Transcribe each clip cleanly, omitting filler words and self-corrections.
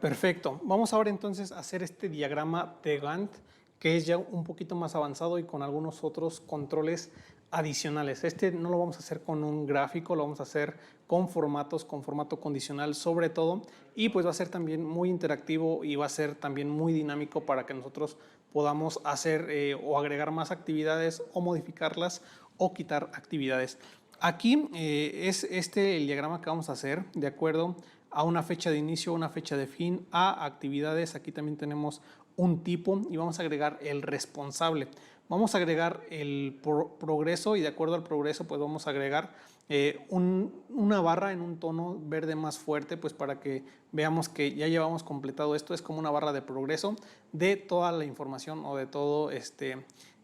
Perfecto. Vamos ahora entonces a hacer este diagrama de Gantt, que es ya un poquito más avanzado y con algunos otros controles adicionales. Este no lo vamos a hacer con un gráfico, lo vamos a hacer con formatos, con formato condicional sobre todo, y pues va a ser también muy interactivo y va a ser también muy dinámico para que nosotros podamos hacer o agregar más actividades o modificarlas o quitar actividades. Aquí es el diagrama que vamos a hacer de acuerdo a una fecha de inicio, una fecha de fin, a actividades. Aquí también tenemos un tipo y vamos a agregar el responsable. Vamos a agregar el progreso y de acuerdo al progreso pues vamos a agregar una barra en un tono verde más fuerte, pues para que veamos que ya llevamos completado esto. Es como una barra de progreso de toda la información o de todo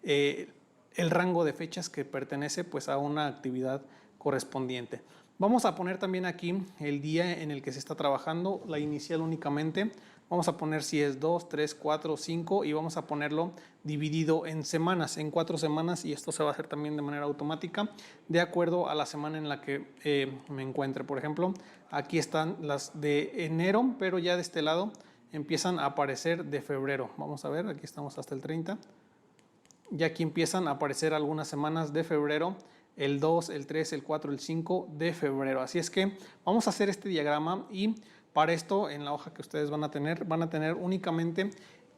el rango de fechas que pertenece pues a una actividad correspondiente. Vamos a poner también aquí el día en el que se está trabajando, la inicial únicamente. Vamos a poner si es 2, 3, 4, 5 y vamos a ponerlo dividido en semanas, en 4 semanas, y esto se va a hacer también de manera automática de acuerdo a la semana en la que me encuentre. Por ejemplo, aquí están las de enero, pero ya de este lado empiezan a aparecer de febrero. Vamos a ver, aquí estamos hasta el 30. Ya aquí empiezan a aparecer algunas semanas de febrero, el 2, el 3, el 4, el 5 de febrero. Así es que vamos a hacer este diagrama y para esto en la hoja que ustedes van a tener únicamente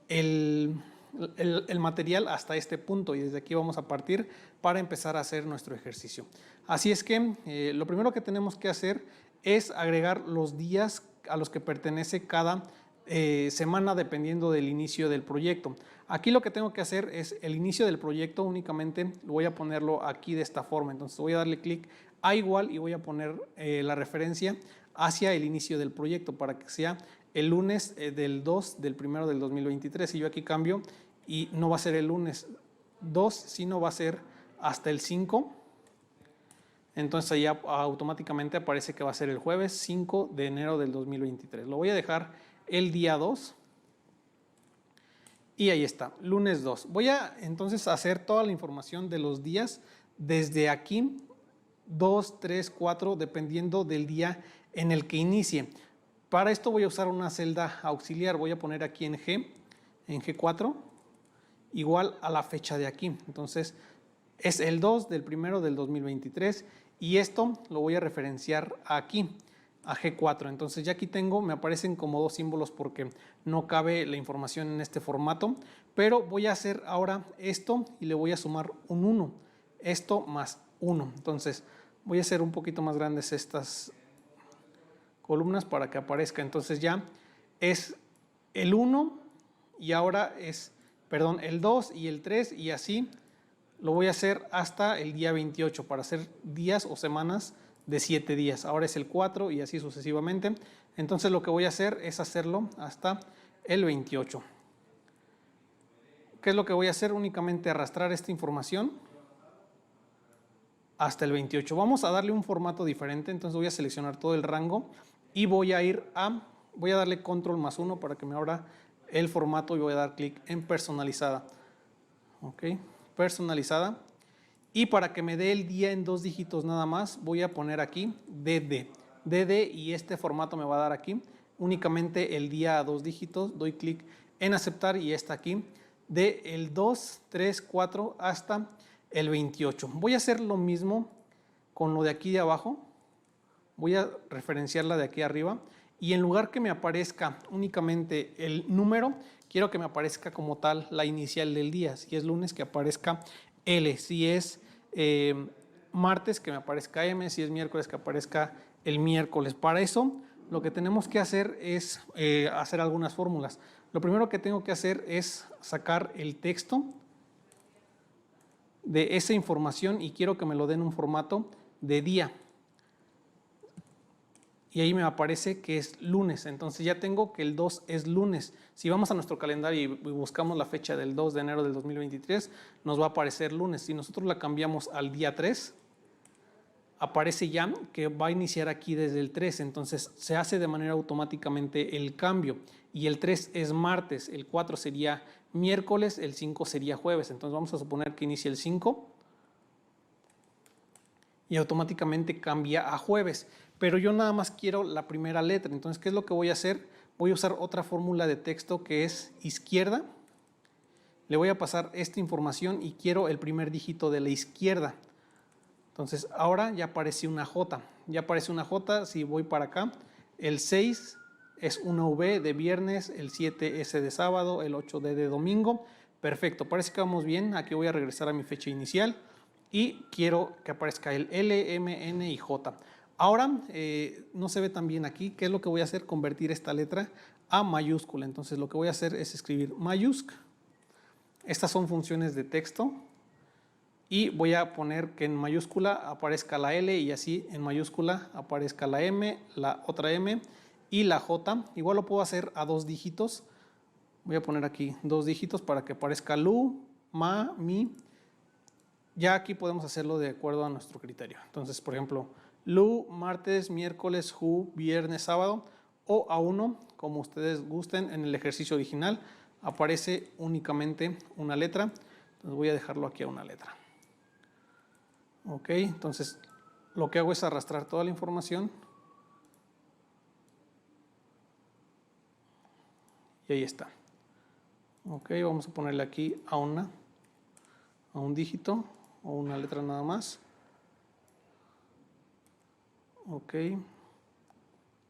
el material hasta este punto y desde aquí vamos a partir para empezar a hacer nuestro ejercicio. Así es que lo primero que tenemos que hacer es agregar los días a los que pertenece cada semana dependiendo del inicio del proyecto. Aquí lo que tengo que hacer es el inicio del proyecto únicamente voy a ponerlo aquí de esta forma. Entonces voy a darle clic a igual y voy a poner la referencia hacia el inicio del proyecto para que sea el lunes del 2 del 1 del 2023. Y yo aquí cambio y no va a ser el lunes 2, sino va a ser hasta el 5. Entonces ahí automáticamente aparece que va a ser el jueves 5 de enero del 2023. Lo voy a dejar el día 2 y ahí está, lunes 2. Voy a entonces hacer toda la información de los días desde aquí, 2, 3, 4, dependiendo del día en el que inicie. Para esto voy a usar una celda auxiliar, voy a poner aquí en G4, igual a la fecha de aquí. Entonces es el 2 del 1 del 2023 y esto lo voy a referenciar aquí a G4. Entonces ya aquí tengo, me aparecen como dos símbolos porque no cabe la información en este formato, pero voy a hacer ahora esto y le voy a sumar un 1, esto más 1. Entonces voy a hacer un poquito más grandes estas columnas para que aparezca. Entonces ya es el 1 y ahora es, perdón, el 2 y el 3 y así lo voy a hacer hasta el día 28 para hacer días o semanas de 7 días. Ahora es el 4 y así sucesivamente. Entonces lo que voy a hacer es hacerlo hasta el 28. ¿Qué es lo que voy a hacer? Únicamente arrastrar esta información hasta el 28. Vamos a darle un formato diferente, entonces voy a seleccionar todo el rango y voy a darle control más 1 para que me abra el formato y voy a dar clic en personalizada. Ok, personalizada. Y para que me dé el día en 2 dígitos nada más, voy a poner aquí DD y este formato me va a dar aquí únicamente el día a 2 dígitos. Doy clic en aceptar y está aquí de el 2, 3, 4 hasta el 28. Voy a hacer lo mismo con lo de aquí de abajo. Voy a referenciarla de aquí arriba y en lugar que me aparezca únicamente el número, quiero que me aparezca como tal la inicial del día. Si es lunes, que aparezca L. Si es martes, que me aparezca M. Si es miércoles, que aparezca el miércoles. Para eso, lo que tenemos que hacer es hacer algunas fórmulas. Lo primero que tengo que hacer es sacar el texto de esa información y quiero que me lo den en un formato de día. Y ahí me aparece que es lunes, entonces ya tengo que el 2 es lunes. Si vamos a nuestro calendario y buscamos la fecha del 2 de enero del 2023, nos va a aparecer lunes. Si nosotros la cambiamos al día 3, aparece ya que va a iniciar aquí desde el 3, entonces se hace de manera automáticamente el cambio. Y el 3 es martes, el 4 sería miércoles, el 5 sería jueves. Entonces vamos a suponer que inicia el 5 y automáticamente cambia a jueves. Pero yo nada más quiero la primera letra. Entonces, ¿qué es lo que voy a hacer? voy a usar otra fórmula de texto que es izquierda. Le voy a pasar esta información y quiero el primer dígito de la izquierda. Entonces ahora ya aparece una J. Ya aparece una J, si voy para acá. El 6 es una V de viernes, el 7 S de sábado, el 8D de domingo. Perfecto, parece que vamos bien. Aquí voy a regresar a mi fecha inicial y quiero que aparezca el L, M, N y J. Ahora no se ve tan bien aquí. ¿Qué es lo que voy a hacer? Convertir esta letra a mayúscula. Entonces lo que voy a hacer es escribir mayúscula. Estas son funciones de texto y voy a poner que en mayúscula aparezca la L y así en mayúscula aparezca la M, la otra M y la J. Igual lo puedo hacer a 2 dígitos. Voy a poner aquí 2 dígitos para que aparezca lu, ma, mi. Ya aquí podemos hacerlo de acuerdo a nuestro criterio. Entonces, por ejemplo, lu, martes, miércoles, ju, viernes, sábado, o a 1, como ustedes gusten. En el ejercicio original aparece únicamente una letra. Entonces voy a dejarlo aquí a una letra. Ok, entonces lo que hago es arrastrar toda la información. Y ahí está. Ok, vamos a ponerle aquí a un dígito o una letra nada más. Ok,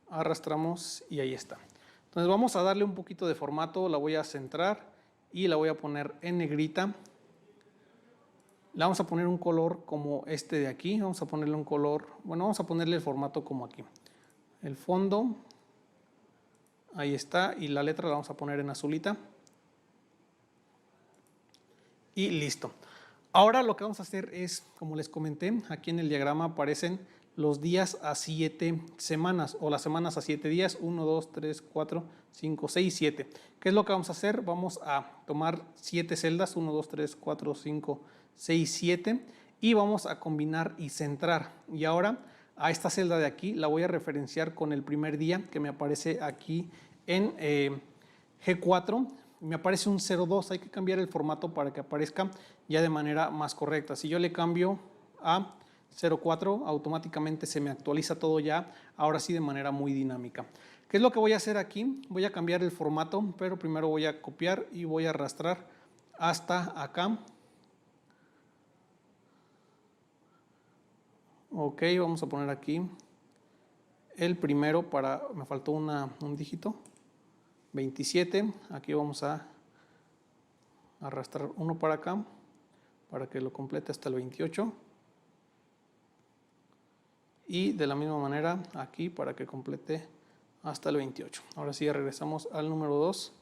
arrastramos y ahí está. Entonces vamos a darle un poquito de formato, la voy a centrar y la voy a poner en negrita. Le vamos a poner un color como este de aquí, vamos a ponerle un color, bueno, vamos a ponerle el formato como aquí. El fondo, ahí está, y la letra la vamos a poner en azulita. Y listo. Ahora lo que vamos a hacer es, como les comenté, aquí en el diagrama aparecen los días a 7 semanas o las semanas a 7 días, 1, 2, 3, 4, 5, 6, 7. ¿Qué es lo que vamos a hacer? Vamos a tomar 7 celdas, 1, 2, 3, 4, 5, 6, 7 y vamos a combinar y centrar. Y ahora a esta celda de aquí la voy a referenciar con el primer día que me aparece aquí en G4. Me aparece un 02, hay que cambiar el formato para que aparezca ya de manera más correcta. Si yo le cambio a 04, automáticamente se me actualiza todo ya, ahora sí de manera muy dinámica. ¿Qué es lo que voy a hacer aquí? Voy a cambiar el formato, pero primero voy a copiar y voy a arrastrar hasta acá. Ok, vamos a poner aquí el primero para, me faltó un dígito, 27, aquí vamos a arrastrar uno para acá para que lo complete hasta el 28 y de la misma manera aquí para que complete hasta el 28. Ahora sí, regresamos al número 2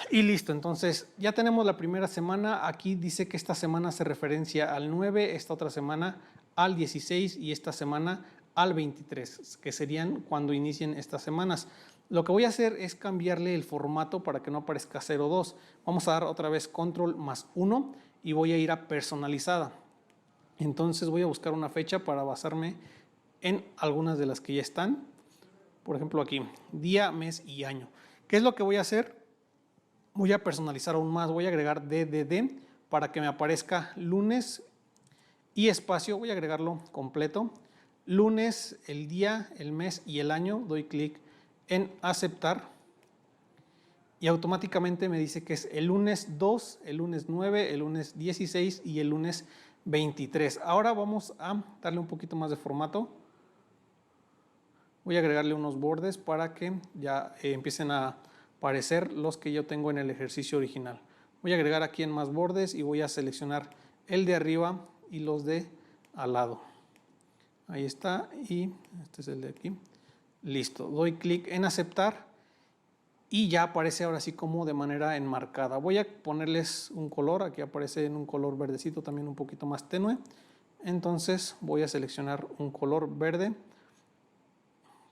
y listo. Entonces ya tenemos la primera semana. Aquí dice que esta semana se referencia al 9, esta otra semana al 16 y esta semana al 23, que serían cuando inicien estas semanas. Lo que voy a hacer es cambiarle el formato para que no aparezca 02. Vamos a dar otra vez control más 1 y voy a ir a personalizada. Entonces voy a buscar una fecha para basarme en algunas de las que ya están. Por ejemplo aquí, día, mes y año. ¿Qué es lo que voy a hacer? Voy a personalizar aún más. Voy a agregar DDD para que me aparezca lunes y espacio. Voy a agregarlo completo. Lunes, el día, el mes y el año. Doy clic en aceptar y automáticamente me dice que es el lunes 2, el lunes 9, el lunes 16 y el lunes 23. Ahora vamos a darle un poquito más de formato. Voy a agregarle unos bordes para que ya empiecen a aparecer los que yo tengo en el ejercicio original. Voy a agregar aquí en más bordes y voy a seleccionar el de arriba y los de al lado. Ahí está y este es el de aquí. Listo, doy clic en aceptar y ya aparece ahora sí como de manera enmarcada. Voy a ponerles un color, aquí aparece en un color verdecito también un poquito más tenue. Entonces voy a seleccionar un color verde,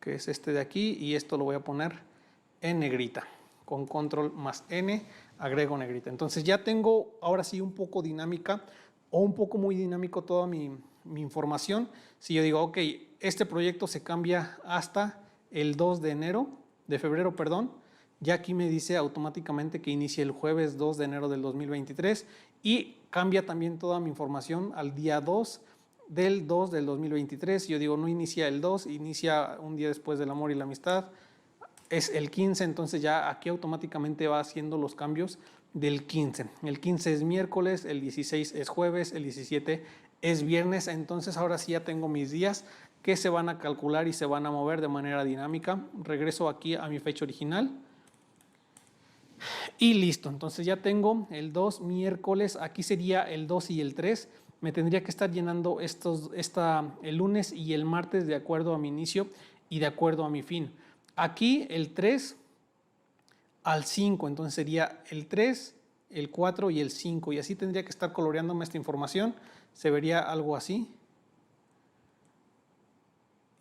que es este de aquí, y esto lo voy a poner en negrita. Con control más N agrego negrita. Entonces ya tengo ahora sí un poco dinámica o un poco muy dinámico toda mi información. Si yo digo, ok, este proyecto se cambia hasta el 2 de febrero, ya aquí me dice automáticamente que inicia el jueves 2 de enero del 2023 y cambia también toda mi información al día 2 del 2 del 2023. Yo digo, no inicia el 2, inicia un día después del amor y la amistad. Es el 15, entonces ya aquí automáticamente va haciendo los cambios del 15. El 15 es miércoles, el 16 es jueves, el 17 es viernes. Entonces ahora sí ya tengo mis días que se van a calcular y se van a mover de manera dinámica. Regreso aquí a mi fecha original. Y listo, entonces ya tengo el 2 miércoles, aquí sería el 2 y el 3. Me tendría que estar llenando el lunes y el martes de acuerdo a mi inicio y de acuerdo a mi fin. Aquí el 3 al 5, entonces sería el 3, el 4 y el 5. Y así tendría que estar coloreándome esta información. Se vería algo así.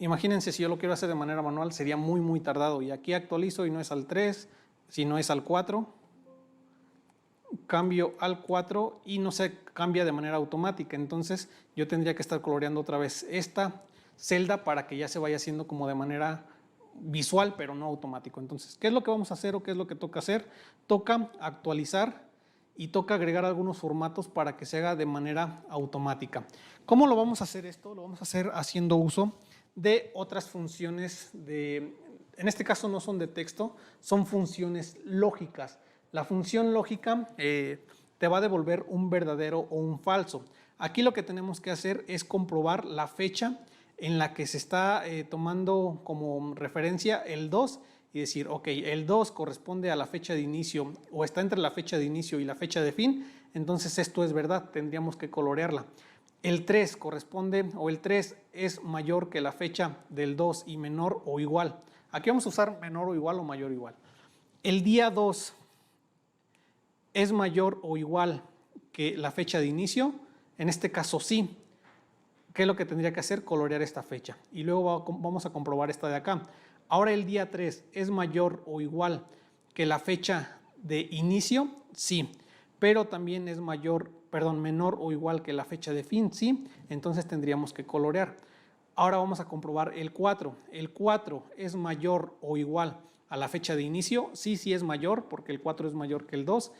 Imagínense si yo lo quiero hacer de manera manual, sería muy tardado. Y aquí actualizo y no es al 3, sino es al 4. Cambio al 4 y no se cambia de manera automática. Entonces yo tendría que estar coloreando otra vez esta celda para que ya se vaya haciendo como de manera visual, pero no automático. Entonces, ¿qué es lo que vamos a hacer o qué es lo que toca hacer? Toca actualizar y toca agregar algunos formatos para que se haga de manera automática. ¿Cómo lo vamos a hacer esto? Lo vamos a hacer haciendo uso de otras funciones en este caso no son de texto, son funciones lógicas. La función lógica te va a devolver un verdadero o un falso. Aquí lo que tenemos que hacer es comprobar la fecha en la que se está tomando como referencia el 2 y decir, ok, el 2 corresponde a la fecha de inicio o está entre la fecha de inicio y la fecha de fin, entonces esto es verdad, tendríamos que colorearla. El 3 corresponde o el 3 es mayor que la fecha del 2 y menor o igual. Aquí vamos a usar menor o igual o mayor o igual. El día 2 es mayor o igual que la fecha de inicio, en este caso sí. ¿Qué es lo que tendría que hacer? Colorear esta fecha. Y luego vamos a comprobar esta de acá. Ahora el día 3 es mayor o igual que la fecha de inicio, sí. Pero también es menor o igual que la fecha de fin, sí. Entonces tendríamos que colorear. Ahora vamos a comprobar el 4. El 4 es mayor o igual a la fecha de inicio, sí es mayor porque el 4 es mayor que el 2.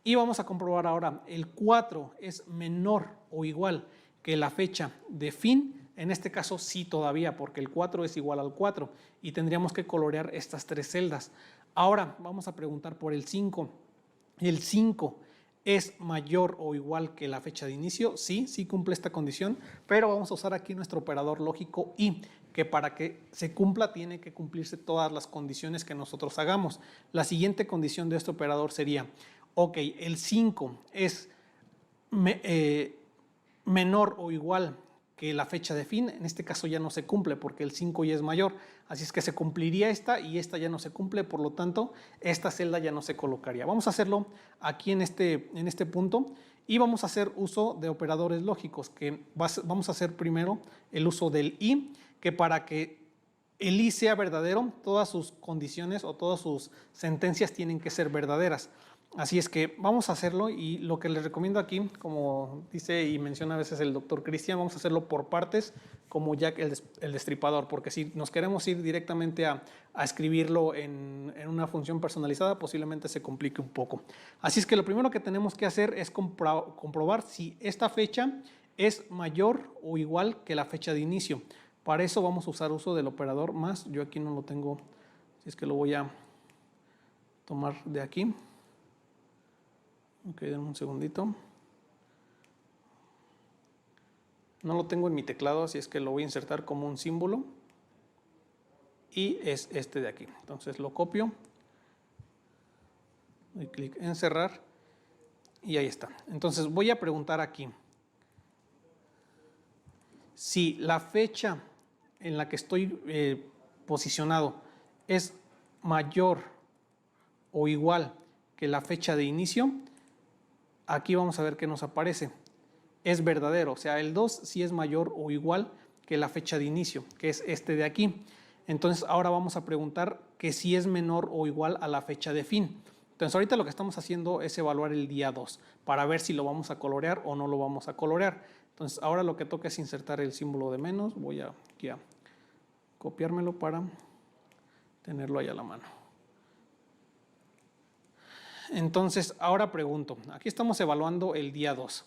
Y vamos a comprobar ahora, el 4 es menor o igual que la fecha de fin, en este caso sí todavía, porque el 4 es igual al 4 y tendríamos que colorear estas tres celdas. Ahora vamos a preguntar por el 5. El 5 es mayor o igual que la fecha de inicio, sí cumple esta condición, pero vamos a usar aquí nuestro operador lógico y, que para que se cumpla tiene que cumplirse todas las condiciones que nosotros hagamos. La siguiente condición de este operador sería, ok, el 5 es menor o igual que la fecha de fin, en este caso ya no se cumple porque el 5 ya es mayor, así es que se cumpliría esta y esta ya no se cumple, por lo tanto esta celda ya no se colocaría. Vamos a hacerlo aquí en este punto y vamos a hacer uso de operadores lógicos, que vamos a hacer primero el uso del y, que para que el y sea verdadero, todas sus condiciones o todas sus sentencias tienen que ser verdaderas. Así es que vamos a hacerlo y lo que les recomiendo aquí, como dice y menciona a veces el doctor Cristian, vamos a hacerlo por partes como Jack el Destripador, porque si nos queremos ir directamente a escribirlo en una función personalizada, posiblemente se complique un poco. Así es que lo primero que tenemos que hacer es comprobar si esta fecha es mayor o igual que la fecha de inicio. Para eso vamos a usar uso del operador más, yo aquí no lo tengo, así es que lo voy a tomar de aquí. Ok, denme un segundito. No lo tengo en mi teclado, así es que lo voy a insertar como un símbolo. Y es este de aquí. Entonces lo copio. Doy clic en cerrar. Y ahí está. Entonces voy a preguntar aquí. Si la fecha en la que estoy posicionado es mayor o igual que la fecha de inicio, aquí vamos a ver qué nos aparece. Es verdadero, o sea, el 2 sí es mayor o igual que la fecha de inicio, que es este de aquí. Entonces ahora vamos a preguntar que si es menor o igual a la fecha de fin. Entonces ahorita lo que estamos haciendo es evaluar el día 2 para ver si lo vamos a colorear o no lo vamos a colorear. Entonces ahora lo que toca es insertar el símbolo de menos. Voy aquí a copiármelo para tenerlo ahí a la mano. Entonces ahora pregunto, aquí estamos evaluando el día 2.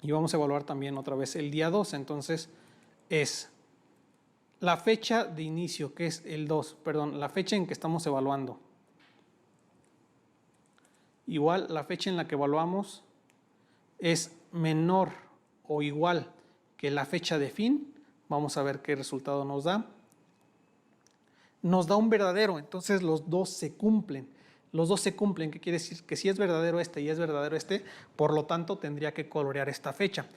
Y vamos a evaluar también otra vez el día 2. Entonces es la fecha de inicio, que es el 2, perdón, la fecha en que estamos evaluando. Igual la fecha en la que evaluamos es menor o igual que la fecha de fin. Vamos a ver qué resultado nos da. Nos da un verdadero, entonces los dos se cumplen. Los dos se cumplen, que quiere decir que si es verdadero este y es verdadero este, por lo tanto tendría que colorear esta fecha.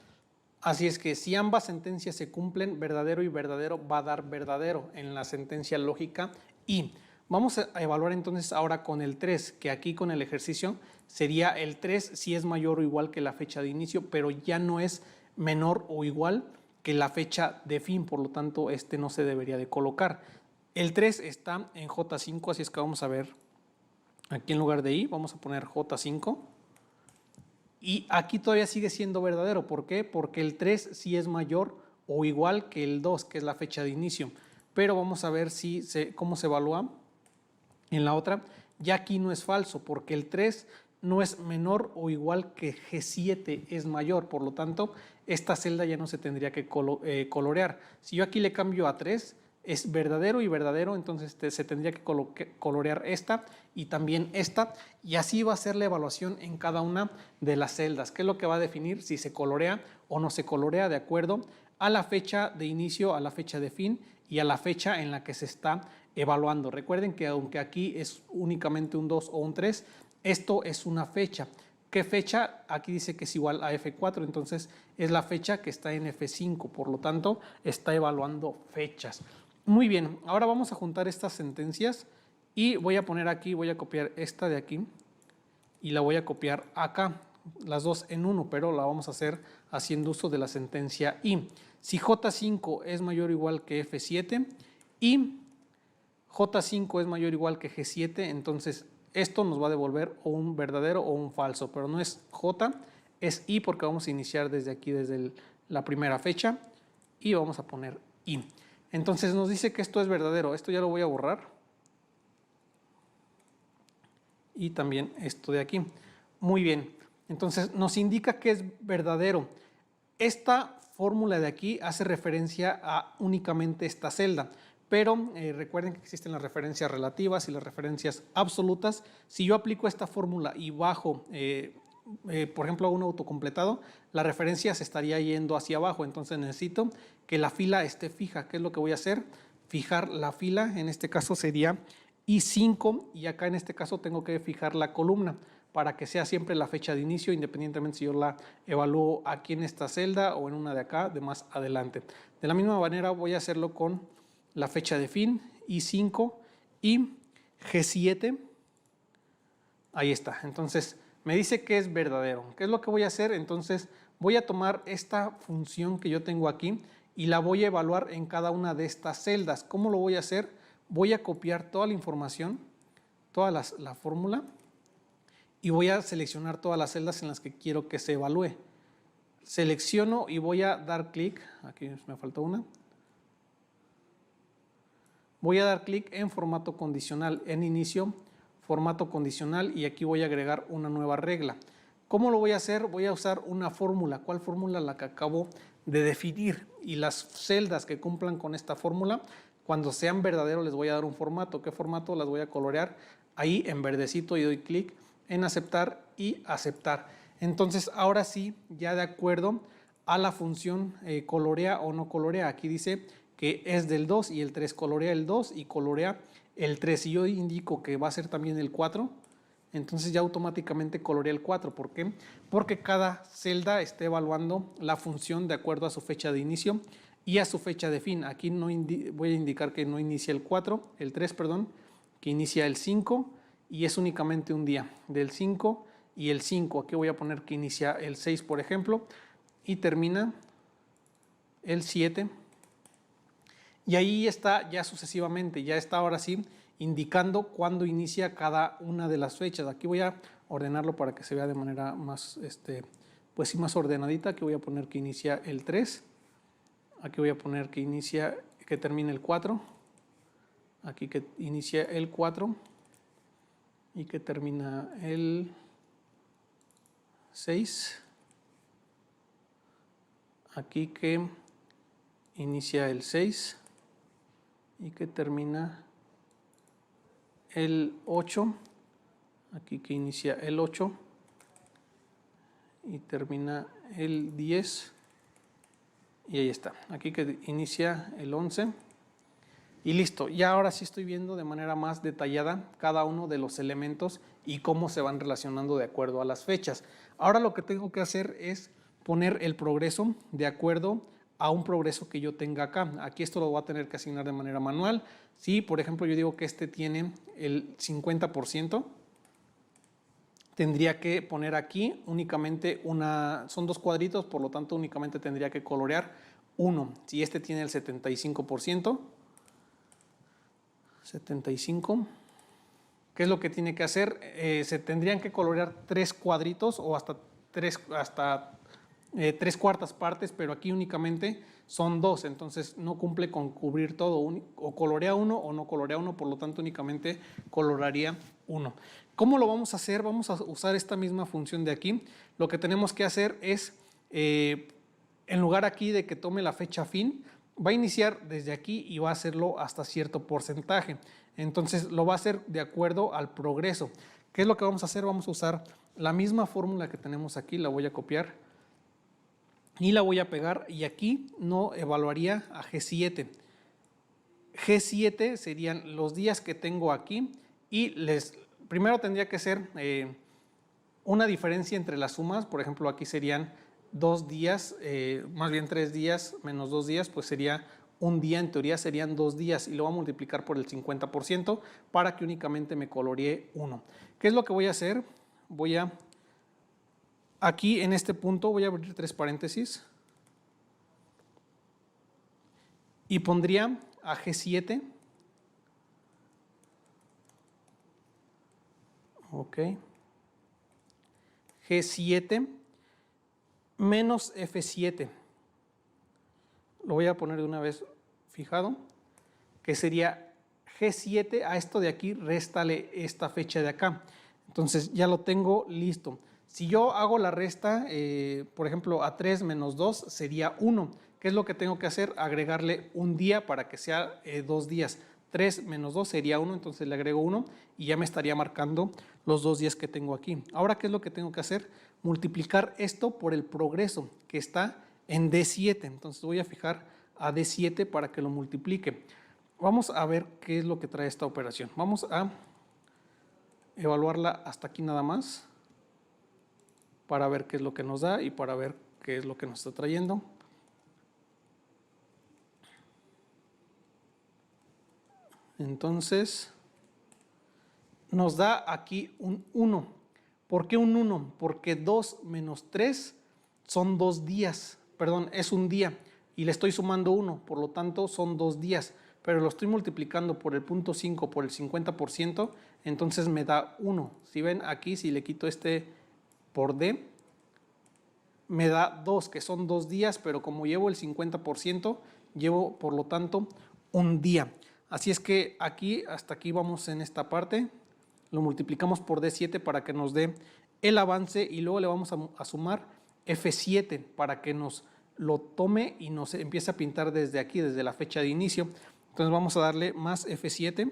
Así es que si ambas sentencias se cumplen, verdadero y verdadero va a dar verdadero en la sentencia lógica y vamos a evaluar entonces ahora con el 3, que aquí con el ejercicio sería el 3 si es mayor o igual que la fecha de inicio, pero ya no es menor o igual que la fecha de fin, por lo tanto este no se debería de colocar. El 3 está en J5, así es que vamos a ver aquí en lugar de I, vamos a poner J5. Y aquí todavía sigue siendo verdadero. ¿Por qué? Porque el 3 sí es mayor o igual que el 2, que es la fecha de inicio. Pero vamos a ver cómo se evalúa en la otra. Ya aquí no es falso, porque el 3 no es menor o igual que G7 es mayor. Por lo tanto, esta celda ya no se tendría que colorear. Si yo aquí le cambio a 3, es verdadero y verdadero, entonces se tendría que colorear esta y también esta, y así va a ser la evaluación en cada una de las celdas, que es lo que va a definir si se colorea o no se colorea de acuerdo a la fecha de inicio, a la fecha de fin y a la fecha en la que se está evaluando. Recuerden que aunque aquí es únicamente un 2 o un 3, esto es una fecha. ¿Qué fecha? Aquí dice que es igual a F4, entonces es la fecha que está en F5, por lo tanto está evaluando fechas. Muy bien, ahora vamos a juntar estas sentencias y voy a poner aquí, voy a copiar esta de aquí y la voy a copiar acá, las dos en uno, pero la vamos a hacer haciendo uso de la sentencia y. Si J5 es mayor o igual que F7 y J5 es mayor o igual que G7, entonces esto nos va a devolver o un verdadero o un falso, pero no es J, es I porque vamos a iniciar desde aquí, desde la primera fecha y vamos a poner I. Entonces nos dice que esto es verdadero, esto ya lo voy a borrar. Y también esto de aquí. Muy bien, entonces nos indica que es verdadero. Esta fórmula de aquí hace referencia a únicamente esta celda, pero recuerden que existen las referencias relativas y las referencias absolutas. Si yo aplico esta fórmula y bajo, por ejemplo, a un autocompletado, la referencia se estaría yendo hacia abajo, entonces necesito que la fila esté fija. ¿Qué es lo que voy a hacer? Fijar la fila, en este caso sería I5 y acá en este caso tengo que fijar la columna para que sea siempre la fecha de inicio, independientemente si yo la evalúo aquí en esta celda o en una de acá, de más adelante. De la misma manera voy a hacerlo con la fecha de fin, I5 y G7. Ahí está. Entonces me dice que es verdadero. ¿Qué es lo que voy a hacer? Entonces voy a tomar esta función que yo tengo aquí y la voy a evaluar en cada una de estas celdas. ¿Cómo lo voy a hacer? Voy a copiar toda la información, toda la fórmula, y voy a seleccionar todas las celdas en las que quiero que se evalúe. Selecciono y voy a dar clic, aquí me faltó una. Voy a dar clic en formato condicional, en inicio, formato condicional, y aquí voy a agregar una nueva regla. ¿Cómo lo voy a hacer? Voy a usar una fórmula. ¿Cuál fórmula? La que acabo de definir. Y las celdas que cumplan con esta fórmula, cuando sean verdaderos les voy a dar un formato. ¿Qué formato? Las voy a colorear ahí en verdecito y doy clic en aceptar y aceptar. Entonces ahora sí, ya de acuerdo a la función colorea o no colorea. Aquí dice que es del 2 y el 3 colorea el 2 y colorea el 3. Si yo indico que va a ser también el 4, entonces ya automáticamente colorea el 4. ¿Por qué? Porque cada celda está evaluando la función de acuerdo a su fecha de inicio y a su fecha de fin. Aquí no voy a indicar que no inicia el 4, el 3, perdón, que inicia el 5 y es únicamente un día, del 5 y el 5. Aquí voy a poner que inicia el 6, por ejemplo, y termina el 7. Y ahí está ya sucesivamente, ya está ahora sí indicando cuándo inicia cada una de las fechas. Aquí voy a ordenarlo para que se vea de manera más, pues sí, más ordenadita. Aquí voy a poner que inicia el 3. Aquí voy a poner que termina el 4. Aquí que inicia el 4 y que termina el 6. aquí que inicia el 6 y que termina el 8, aquí que inicia el 8 y termina el 10, y ahí está, aquí que inicia el 11 y listo. Ya ahora sí estoy viendo de manera más detallada cada uno de los elementos y cómo se van relacionando de acuerdo a las fechas. Ahora lo que tengo que hacer es poner el progreso de acuerdo a un progreso que yo tenga acá. Aquí esto lo voy a tener que asignar de manera manual. Si, por ejemplo, yo digo que este tiene el 50%, tendría que poner aquí únicamente son dos cuadritos, por lo tanto únicamente tendría que colorear uno. Si este tiene el 75%, 75, ¿qué es lo que tiene que hacer? Se tendrían que colorear 3 cuadritos o hasta 3 cuartas partes, pero aquí únicamente son 2, entonces no cumple con cubrir todo, o colorea uno o no colorea uno, por lo tanto únicamente coloraría uno. ¿Cómo lo vamos a hacer? Vamos a usar esta misma función de aquí. Lo que tenemos que hacer es, en lugar aquí de que tome la fecha fin, va a iniciar desde aquí y va a hacerlo hasta cierto porcentaje. Entonces lo va a hacer de acuerdo al progreso. ¿Qué es lo que vamos a hacer? Vamos a usar la misma fórmula que tenemos aquí, la voy a copiar y la voy a pegar, y aquí no evaluaría a G7. G7 serían los días que tengo aquí y primero tendría que ser una diferencia entre las sumas. Por ejemplo, aquí serían 2 días, más bien 3 días menos 2 días, pues sería un día, en teoría serían 2 días, y lo voy a multiplicar por el 50% para que únicamente me coloree 1. ¿Qué es lo que voy a hacer? Aquí en este punto voy a abrir 3 paréntesis y pondría a G7, ok, G7 menos F7, lo voy a poner de una vez fijado, que sería G7, a esto de aquí réstale esta fecha de acá. Entonces ya lo tengo listo. Si yo hago la resta, por ejemplo, a 3 menos 2 sería 1. ¿Qué es lo que tengo que hacer? Agregarle un día para que sea 2 días. 3 menos 2 sería 1, entonces le agrego 1 y ya me estaría marcando los 2 días que tengo aquí. Ahora, ¿qué es lo que tengo que hacer? Multiplicar esto por el progreso que está en D7. Entonces voy a fijar a D7 para que lo multiplique. Vamos a ver qué es lo que trae esta operación. Vamos a evaluarla hasta aquí nada más, para ver qué es lo que nos da y para ver qué es lo que nos está trayendo. Entonces, nos da aquí un 1. ¿Por qué un 1? Porque 2 menos 3 son 2 días, perdón, es un día, y le estoy sumando 1, por lo tanto son 2 días, pero lo estoy multiplicando por el 0.5 por el 50%, entonces me da 1. Si ven aquí, si le quito este por D, me da 2, que son 2 días, pero como llevo el 50%, llevo por lo tanto un día. Así es que aquí, hasta aquí vamos en esta parte, lo multiplicamos por D7 para que nos dé el avance, y luego le vamos a sumar F7 para que nos lo tome y nos empiece a pintar desde aquí, desde la fecha de inicio. Entonces vamos a darle más F7,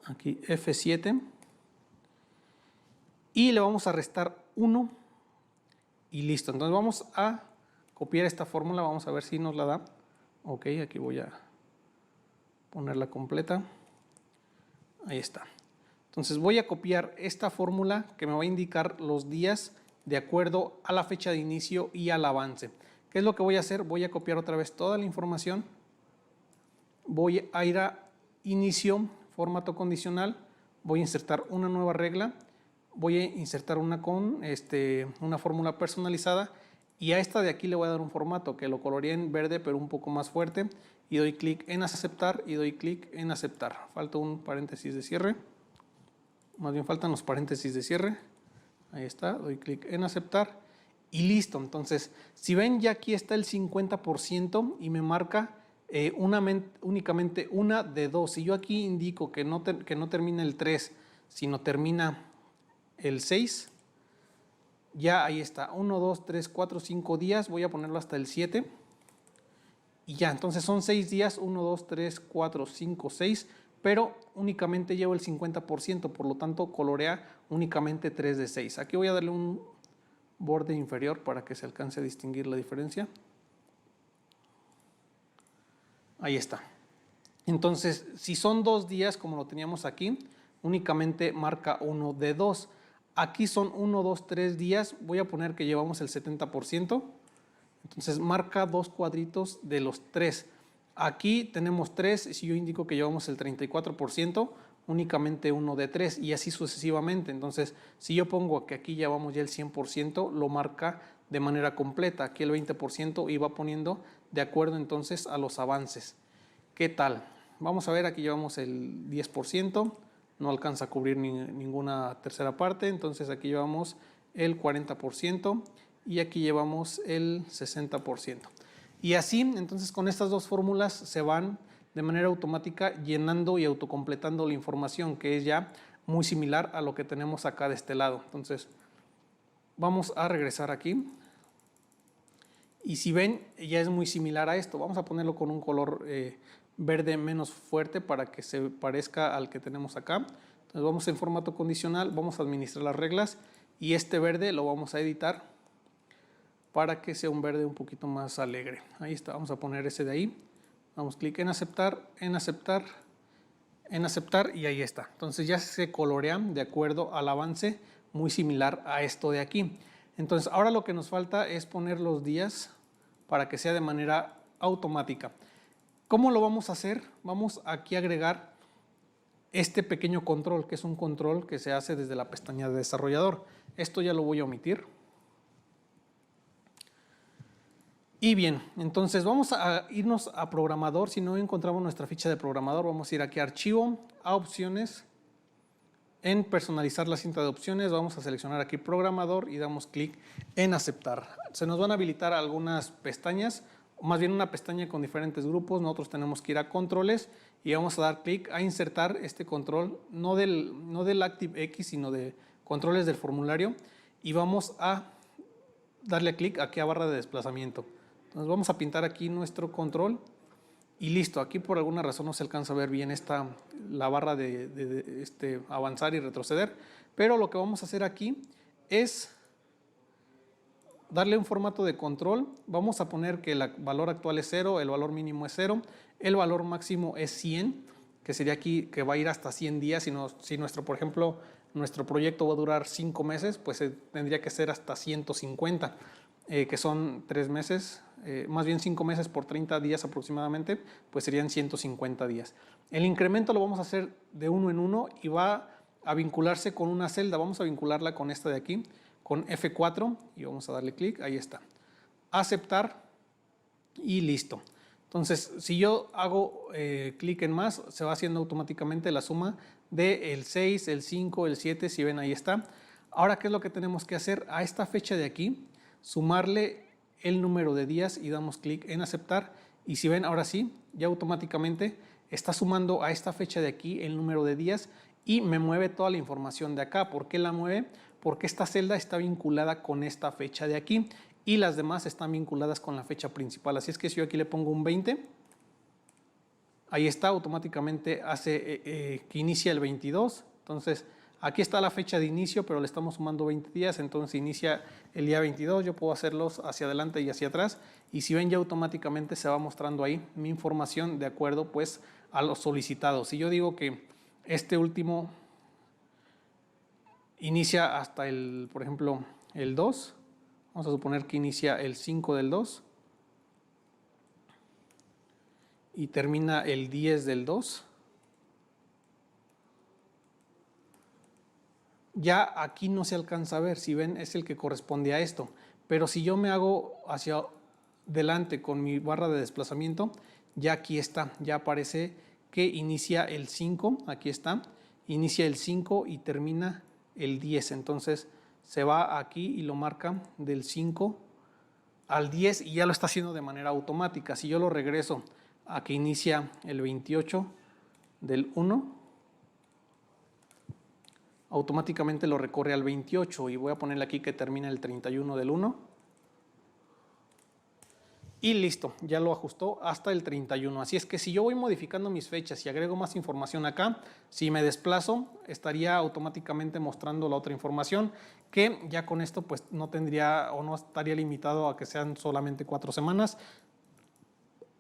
aquí F7, y le vamos a restar 1 y listo. Entonces vamos a copiar esta fórmula, vamos a ver si nos la da. Ok, aquí voy a ponerla completa. Ahí está. Entonces voy a copiar esta fórmula que me va a indicar los días de acuerdo a la fecha de inicio y al avance. ¿Qué es lo que voy a hacer? Voy a copiar otra vez toda la información. Voy a ir a inicio, formato condicional. Voy a insertar una nueva regla. Voy a insertar una con una fórmula personalizada, y a esta de aquí le voy a dar un formato que lo coloreé en verde pero un poco más fuerte, y doy clic en aceptar y doy clic en aceptar. Falta un paréntesis de cierre, más bien faltan los paréntesis de cierre. Ahí está, doy clic en aceptar y listo. Entonces, si ven, ya aquí está el 50% y me marca únicamente una de 2. Si yo aquí indico que no termina el 3, sino termina el 6, ya ahí está, 1, 2, 3, 4, 5 días, voy a ponerlo hasta el 7. Y ya, entonces son 6 días, 1, 2, 3, 4, 5, 6, pero únicamente llevo el 50%, por lo tanto colorea únicamente 3 de 6. Aquí voy a darle un borde inferior para que se alcance a distinguir la diferencia. Ahí está. Entonces, si son 2 días como lo teníamos aquí, únicamente marca 1 de 2. Aquí son 1, 2, 3 días, voy a poner que llevamos el 70%. Entonces marca 2 cuadritos de los 3. Aquí tenemos 3, si yo indico que llevamos el 34%, únicamente 1 de 3 y así sucesivamente. Entonces, si yo pongo que aquí llevamos ya el 100%, lo marca de manera completa. Aquí el 20% y va poniendo de acuerdo entonces a los avances. ¿Qué tal? Vamos a ver, aquí llevamos el 10%, no alcanza a cubrir ninguna tercera parte, entonces aquí llevamos el 40%. Y aquí llevamos el 60%. Y así, entonces con estas dos fórmulas se van de manera automática llenando y autocompletando la información, que es ya muy similar a lo que tenemos acá de este lado. Entonces, vamos a regresar aquí. Y si ven, ya es muy similar a esto. Vamos a ponerlo con un color verde menos fuerte para que se parezca al que tenemos acá. Entonces, vamos en formato condicional, vamos a administrar las reglas y este verde lo vamos a editar para que sea un verde un poquito más alegre. Ahí está, vamos a poner ese de ahí. Damos clic en aceptar, en aceptar, en aceptar y ahí está. Entonces ya se colorean de acuerdo al avance, muy similar a esto de aquí. Entonces ahora lo que nos falta es poner los días para que sea de manera automática. ¿Cómo lo vamos a hacer? Vamos aquí a agregar este pequeño control, que es un control que se hace desde la pestaña de desarrollador. Esto ya lo voy a omitir. Y bien, entonces vamos a irnos a programador. Si no encontramos nuestra ficha de programador, vamos a ir aquí a archivo, a opciones, en personalizar la cinta de opciones, vamos a seleccionar aquí programador y damos clic en aceptar. Se nos van a habilitar algunas pestañas, o más bien una pestaña con diferentes grupos. Nosotros tenemos que ir a controles y vamos a dar clic a insertar este control, no del ActiveX, sino de controles del formulario, y vamos a darle clic aquí a barra de desplazamiento. Entonces vamos a pintar aquí nuestro control y listo. Aquí por alguna razón no se alcanza a ver bien la barra de avanzar y retroceder, pero lo que vamos a hacer aquí es darle un formato de control. Vamos a poner que el valor actual es 0, el valor mínimo es 0, el valor máximo es 100, que sería aquí que va a ir hasta 100 días. Si por ejemplo, nuestro proyecto va a durar 5 meses, pues tendría que ser hasta 150, que son 3 meses, más bien 5 meses por 30 días aproximadamente, pues serían 150 días. El incremento lo vamos a hacer de 1 en 1 y va a vincularse con una celda. Vamos a vincularla con esta de aquí, con F4, y vamos a darle clic, ahí está. Aceptar y listo. Entonces, si yo hago clic en más, se va haciendo automáticamente la suma del 6, el 5, el 7, si ven ahí está. Ahora, ¿qué es lo que tenemos que hacer? A esta fecha de aquí, sumarle el número de días y damos clic en aceptar. Y si ven, ahora sí, ya automáticamente está sumando a esta fecha de aquí el número de días y me mueve toda la información de acá. ¿Por qué la mueve? Porque esta celda está vinculada con esta fecha de aquí y las demás están vinculadas con la fecha principal. Así es que si yo aquí le pongo un 20, ahí está, automáticamente hace que inicia el 22. Entonces, aquí está la fecha de inicio, pero le estamos sumando 20 días, entonces inicia el día 22. Yo puedo hacerlos hacia adelante y hacia atrás. Y si ven, ya automáticamente se va mostrando ahí mi información de acuerdo pues a los solicitados. Si yo digo que este último inicia hasta por ejemplo, el 2, vamos a suponer que inicia el 5 del 2 y termina el 10 del 2. Ya aquí no se alcanza a ver, si ven es el que corresponde a esto, pero si yo me hago hacia adelante con mi barra de desplazamiento, ya aquí está, ya aparece que inicia el 5, aquí está, inicia el 5 y termina el 10, entonces se va aquí y lo marca del 5 al 10 y ya lo está haciendo de manera automática. Si yo lo regreso a que inicia el 28 del 1, automáticamente lo recorre al 28 y voy a ponerle aquí que termina el 31 del 1. Y listo, ya lo ajustó hasta el 31. Así es que si yo voy modificando mis fechas y agrego más información acá, si me desplazo, estaría automáticamente mostrando la otra información, que ya con esto pues no tendría o no estaría limitado a que sean solamente 4 semanas,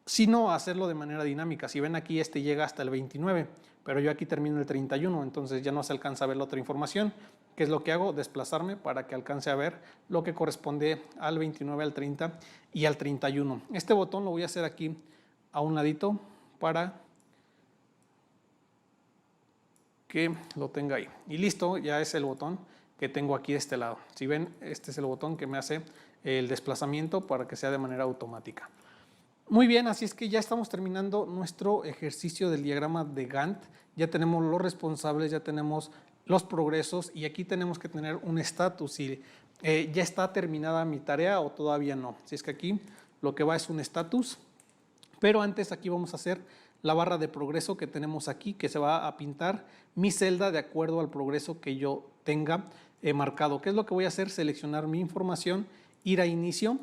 sino a hacerlo de manera dinámica. Si ven aquí, este llega hasta el 29, pero yo aquí termino el 31, entonces ya no se alcanza a ver la otra información. ¿Qué es lo que hago? Desplazarme para que alcance a ver lo que corresponde al 29, al 30 y al 31. Este botón lo voy a hacer aquí a un ladito para que lo tenga ahí. Y listo, ya es el botón que tengo aquí de este lado. Si ven, este es el botón que me hace el desplazamiento para que sea de manera automática. Muy bien, así es que ya estamos terminando nuestro ejercicio del diagrama de Gantt. Ya tenemos los responsables, ya tenemos los progresos y aquí tenemos que tener un estatus. Si ya está terminada mi tarea o todavía no. Así es que aquí lo que va es un estatus, pero antes aquí vamos a hacer la barra de progreso que tenemos aquí, que se va a pintar mi celda de acuerdo al progreso que yo tenga marcado. ¿Qué es lo que voy a hacer? Seleccionar mi información, ir a inicio.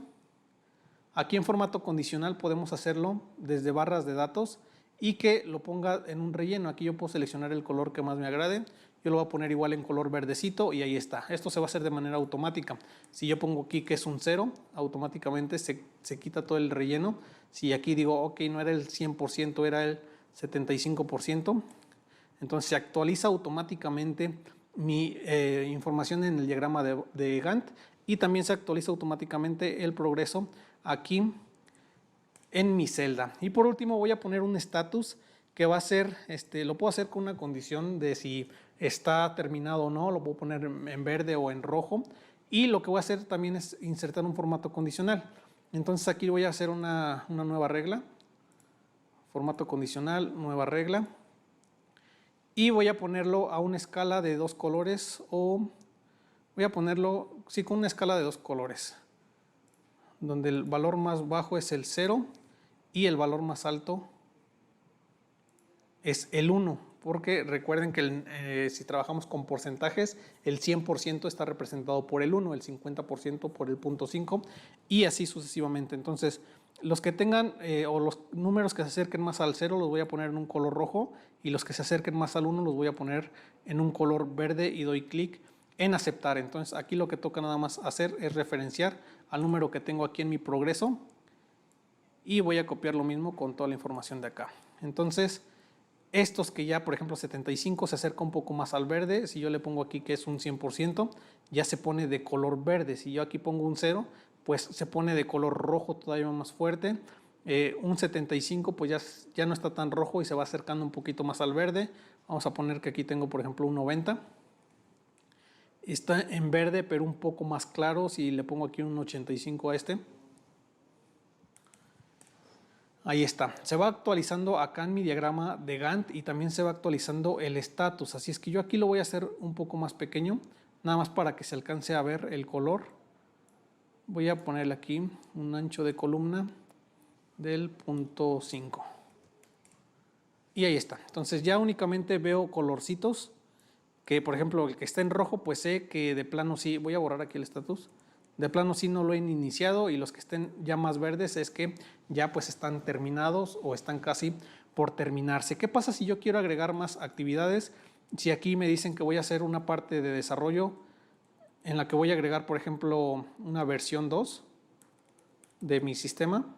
Aquí en formato condicional podemos hacerlo desde barras de datos y que lo ponga en un relleno. Aquí yo puedo seleccionar el color que más me agrade. Yo lo voy a poner igual en color verdecito y ahí está. Esto se va a hacer de manera automática. Si yo pongo aquí que es un 0, automáticamente se quita todo el relleno. Si aquí digo, ok, no era el 100%, era el 75%, entonces se actualiza automáticamente mi información en el diagrama de Gantt y también se actualiza automáticamente el progreso aquí en mi celda. Y por último voy a poner un estatus que va a ser, lo puedo hacer con una condición de si está terminado o no, lo puedo poner en verde o en rojo. Y lo que voy a hacer también es insertar un formato condicional. Entonces aquí voy a hacer una nueva regla, formato condicional, nueva regla. Y voy a ponerlo a una escala de 2 colores o voy a ponerlo, sí, con una escala de 2 colores, donde el valor más bajo es el 0 y el valor más alto es el 1, porque recuerden que si trabajamos con porcentajes, el 100% está representado por el 1, el 50% por el 0.5 y así sucesivamente. Entonces, los que tengan o los números que se acerquen más al 0 los voy a poner en un color rojo y los que se acerquen más al 1 los voy a poner en un color verde y doy clic en aceptar. Entonces, aquí lo que toca nada más hacer es referenciar al número que tengo aquí en mi progreso y voy a copiar lo mismo con toda la información de acá. Entonces, estos que ya, por ejemplo, 75 se acerca un poco más al verde. Si yo le pongo aquí que es un 100%, ya se pone de color verde. Si yo aquí pongo un 0, pues se pone de color rojo todavía más fuerte. Un 75 pues ya no está tan rojo y se va acercando un poquito más al verde. Vamos a poner que aquí tengo, por ejemplo, un 90. Está en verde, pero un poco más claro. Si le pongo aquí un 85 a este. Ahí está. Se va actualizando acá en mi diagrama de Gantt y también se va actualizando el estatus. Así es que yo aquí lo voy a hacer un poco más pequeño, nada más para que se alcance a ver el color. Voy a ponerle aquí un ancho de columna del 0.5. Y ahí está. Entonces ya únicamente veo colorcitos que, por ejemplo, el que está en rojo, pues sé que de plano sí. Voy a borrar aquí el estatus. De plano sí no lo he iniciado y los que estén ya más verdes es que ya pues están terminados o están casi por terminarse. ¿Qué pasa si yo quiero agregar más actividades? Si aquí me dicen que voy a hacer una parte de desarrollo en la que voy a agregar, por ejemplo, una versión 2 de mi sistema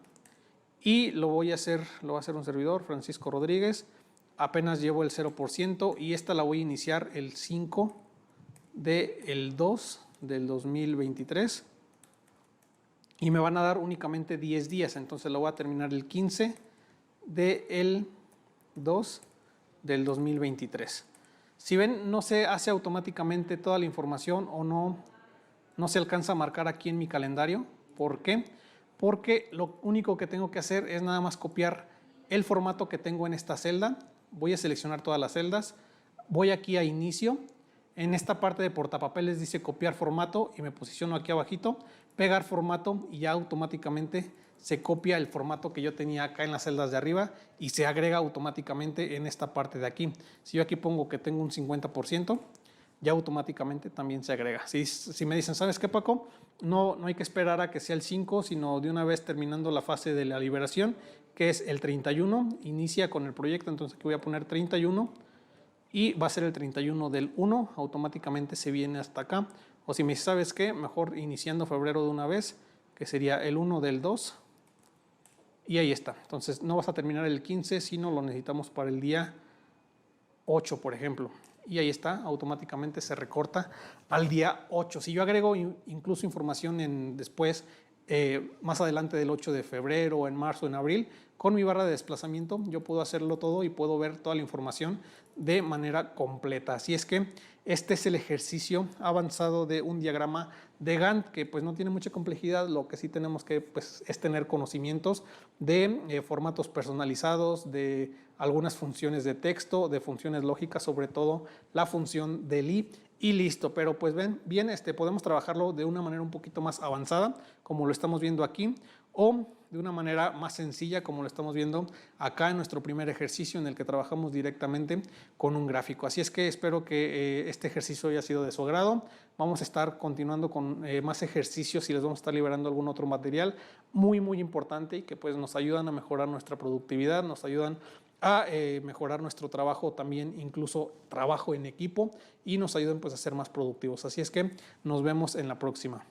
y lo va a hacer un servidor, Francisco Rodríguez, apenas llevo el 0% y esta la voy a iniciar el 5 del 2 del 2023 y me van a dar únicamente 10 días, entonces lo voy a terminar el 15 del 2 del 2023. Si ven, no se hace automáticamente toda la información o no se alcanza a marcar aquí en mi calendario. ¿Por qué? Porque lo único que tengo que hacer es nada más copiar el formato que tengo en esta celda. Voy a seleccionar todas las celdas, voy aquí a inicio. En esta parte de portapapeles dice copiar formato y me posiciono aquí abajito, pegar formato y ya automáticamente se copia el formato que yo tenía acá en las celdas de arriba y se agrega automáticamente en esta parte de aquí. Si yo aquí pongo que tengo un 50%, ya automáticamente también se agrega. Si me dicen, ¿sabes qué, Paco? No hay que esperar a que sea el 5, sino de una vez terminando la fase de la liberación, que es el 31, inicia con el proyecto, entonces aquí voy a poner 31 y va a ser el 31 del 1, automáticamente se viene hasta acá. O si me dices, ¿sabes qué? Mejor iniciando febrero de una vez, que sería el 1 del 2. Y ahí está. Entonces no vas a terminar el 15, sino lo necesitamos para el día 8, por ejemplo. Y ahí está, automáticamente se recorta al día 8. Si yo agrego incluso información después, más adelante del 8 de febrero, en marzo, en abril, con mi barra de desplazamiento, yo puedo hacerlo todo y puedo ver toda la información de manera completa. Así es que este es el ejercicio avanzado de un diagrama de Gantt, que pues no tiene mucha complejidad. Lo que sí tenemos que pues, es tener conocimientos de formatos personalizados, de algunas funciones de texto, de funciones lógicas, sobre todo la función del y listo. Pero pues ven, bien, podemos trabajarlo de una manera un poquito más avanzada, como lo estamos viendo aquí, o de una manera más sencilla, como lo estamos viendo acá en nuestro primer ejercicio, en el que trabajamos directamente con un gráfico. Así es que espero que este ejercicio haya sido de su agrado. Vamos a estar continuando con más ejercicios y les vamos a estar liberando algún otro material muy importante y que pues nos ayudan a mejorar nuestra productividad, nos ayudan a mejorar nuestro trabajo también, incluso trabajo en equipo, y nos ayuden pues a ser más productivos. Así es que nos vemos en la próxima.